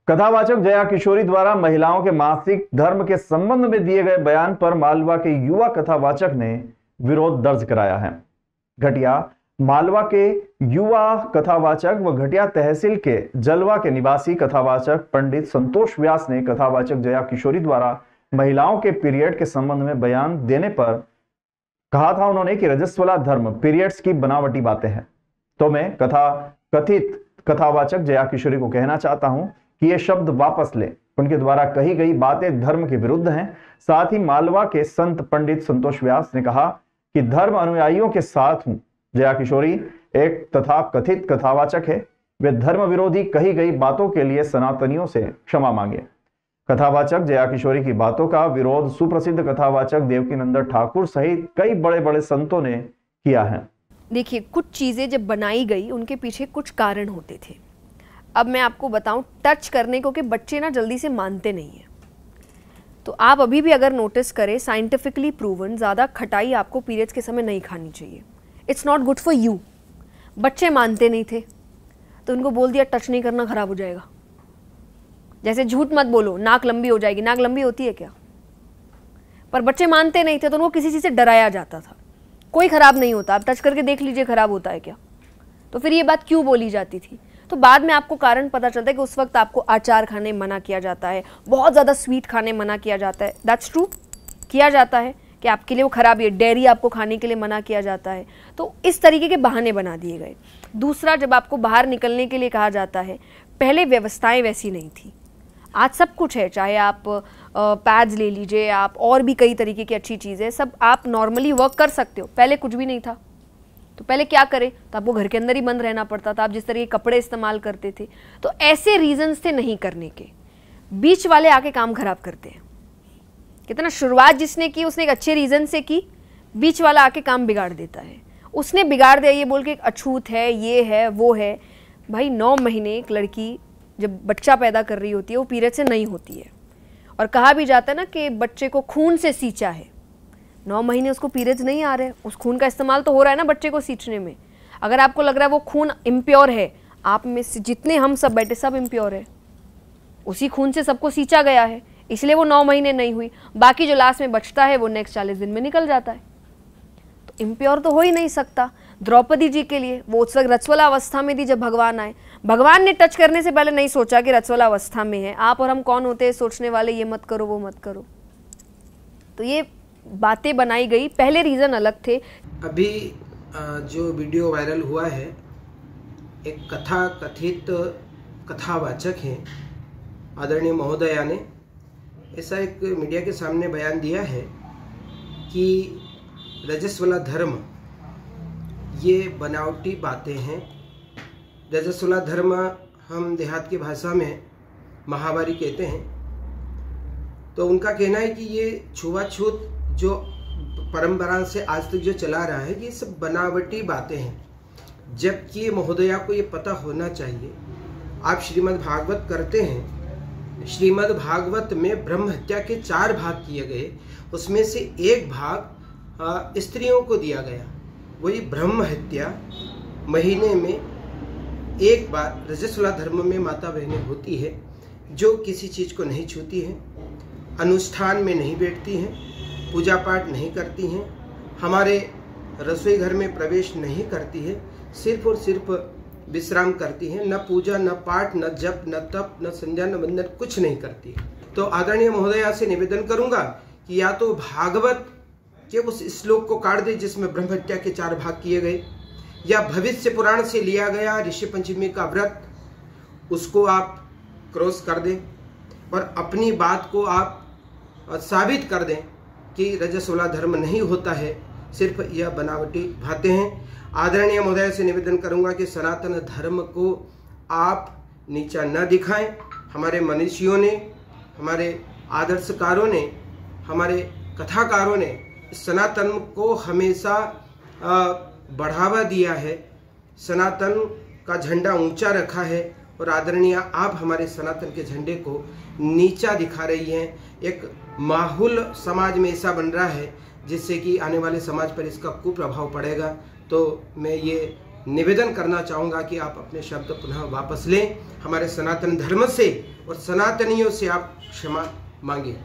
कथावाचक जया किशोरी द्वारा महिलाओं के मासिक धर्म के संबंध में दिए गए बयान पर मालवा के युवा कथावाचक ने विरोध दर्ज कराया है। घटिया मालवा के युवा कथावाचक व घटिया तहसील के जलवा के निवासी कथावाचक पंडित संतोष व्यास ने कथावाचक जया किशोरी द्वारा महिलाओं के पीरियड के संबंध में बयान देने पर कहा था उन्होंने कि रजस्वला धर्म पीरियड्स की बनावटी बातें हैं। तो मैं कथित कथावाचक जया किशोरी को कहना चाहता हूं कि ये शब्द वापस ले। उनके द्वारा कही गई बातें धर्म के विरुद्ध हैं। साथ ही मालवा के संत पंडित संतोष व्यास ने कहा कि धर्म अनुयायियों के साथ हूं। जया किशोरी एक तथा कथित कथावाचक है। वे धर्म विरोधी कही गई बातों के लिए सनातनियों से क्षमा मांगे। कथावाचक जया किशोरी की बातों का विरोध सुप्रसिद्ध कथावाचक देवकीनंदन ठाकुर सहित कई बड़े बड़े संतों ने किया है। देखिए, कुछ चीजें जब बनाई गई उनके पीछे कुछ कारण होते थे। अब मैं आपको बताऊं, टच करने को कि बच्चे ना जल्दी से मानते नहीं है। तो आप अभी भी अगर नोटिस करें, साइंटिफिकली प्रूवन ज़्यादा खटाई आपको पीरियड्स के समय नहीं खानी चाहिए। It's not good for you. बच्चे मानते नहीं थे तो उनको बोल दिया टच नहीं करना, खराब हो जाएगा। जैसे झूठ मत बोलो, नाक लंबी हो जाएगी। नाक लंबी होती है क्या? पर बच्चे मानते नहीं थे तो उनको किसी चीज़ से डराया जाता था। कोई खराब नहीं होता, आप टच करके देख लीजिए खराब होता है क्या। तो फिर ये बात क्यों बोली जाती थी? तो बाद में आपको कारण पता चलता है कि उस वक्त आपको अचार खाने मना किया जाता है, बहुत ज़्यादा स्वीट खाने मना किया जाता है। दैट्स ट्रू, किया जाता है कि आपके लिए वो खराब है। डेयरी आपको खाने के लिए मना किया जाता है। तो इस तरीके के बहाने बना दिए गए। दूसरा, जब आपको बाहर निकलने के लिए कहा जाता है, पहले व्यवस्थाएं वैसी नहीं थी। आज सब कुछ है, चाहे आप पैड्स ले लीजिए, आप और भी कई तरीके की अच्छी चीज़ें, सब आप नॉर्मली वर्क कर सकते हो। पहले कुछ भी नहीं था। तो पहले क्या करें? तो आपको घर के अंदर ही बंद रहना पड़ता था। आप जिस तरह के कपड़े इस्तेमाल करते थे, तो ऐसे रीजंस थे नहीं करने के। बीच वाले आके काम खराब करते हैं। कितना शुरुआत जिसने की उसने एक अच्छे रीजन से की, बीच वाला आके काम बिगाड़ देता है। उसने बिगाड़ दिया ये बोल के एक अछूत है, ये है, वो है। भाई 9 महीने एक लड़की जब बच्चा पैदा कर रही होती है वो पीरियड से नहीं होती है। और कहा भी जाता है ना कि बच्चे को खून से सींचा है। 9 महीने उसको पीरियड्स नहीं आ रहे, उस खून का इस्तेमाल तो हो रहा है ना बच्चे को सींचने में। अगर आपको लग रहा है वो खून इम्प्योर है, आप में से जितने हम सब बैठे सब इम्प्योर है। उसी खून से सबको सींचा गया है, इसलिए वो 9 महीने नहीं हुई। बाकी जो लास्ट में बचता है वो नेक्स्ट 40 दिन में निकल जाता है। तो इम्प्योर तो हो ही नहीं सकता। द्रौपदी जी के लिए वो उस वक्त रजस्वला अवस्था में थी जब भगवान आए। भगवान ने टच करने से पहले नहीं सोचा कि रजस्वला अवस्था में है। आप और हम कौन होते हैं सोचने वाले, ये मत करो वो मत करो। तो ये बातें बनाई गई, पहले रीजन अलग थे। अभी जो वीडियो वायरल हुआ है, एक कथित कथावाचक हैं आदरणीय महोदया ने ऐसा एक मीडिया के सामने बयान दिया है कि रजस्वला धर्म ये बनावटी बातें हैं। रजस्वला धर्म हम देहात की भाषा में महावारी कहते हैं। तो उनका कहना है कि ये छुआछूत जो परंपरा से आज तक जो चला रहा है, ये सब बनावटी बातें हैं। जबकि महोदया को ये पता होना चाहिए। आप श्रीमद् भागवत करते हैं, श्रीमद् भागवत में ब्रह्म हत्या के 4 भाग किए गए, उसमें से एक भाग स्त्रियों को दिया गया। वही ब्रह्म हत्या महीने में एक बार रजस्वला धर्म में माता बहनें होती है, जो किसी चीज़ को नहीं छूती हैं, अनुष्ठान में नहीं बैठती हैं, पूजा पाठ नहीं करती हैं, हमारे रसोई घर में प्रवेश नहीं करती है, सिर्फ और सिर्फ विश्राम करती हैं। न पूजा, न पाठ, न जप, न तप, न संध्या, न वंदन, कुछ नहीं करती। तो आदरणीय महोदया से निवेदन करूंगा कि या तो भागवत के उस श्लोक को काट दे जिसमें ब्रह्म हत्या के 4 भाग किए गए, या भविष्य पुराण से लिया गया ऋषि पंचमी का व्रत, उसको आप क्रॉस कर दें और अपनी बात को आप साबित कर दें कि रजस्वला धर्म नहीं होता है, सिर्फ यह बनावटी बातें हैं। आदरणीय महोदय से निवेदन करूंगा कि सनातन धर्म को आप नीचा न दिखाएं। हमारे मनीषियों ने, हमारे आदर्शकारों ने, हमारे कथाकारों ने सनातन को हमेशा बढ़ावा दिया है, सनातन का झंडा ऊंचा रखा है, और आदरणीय आप हमारे सनातन के झंडे को नीचा दिखा रही हैं। एक माहौल समाज में ऐसा बन रहा है जिससे कि आने वाले समाज पर इसका कुप्रभाव पड़ेगा। तो मैं ये निवेदन करना चाहूँगा कि आप अपने शब्द पुनः वापस लें, हमारे सनातन धर्म से और सनातनियों से आप क्षमा मांगे।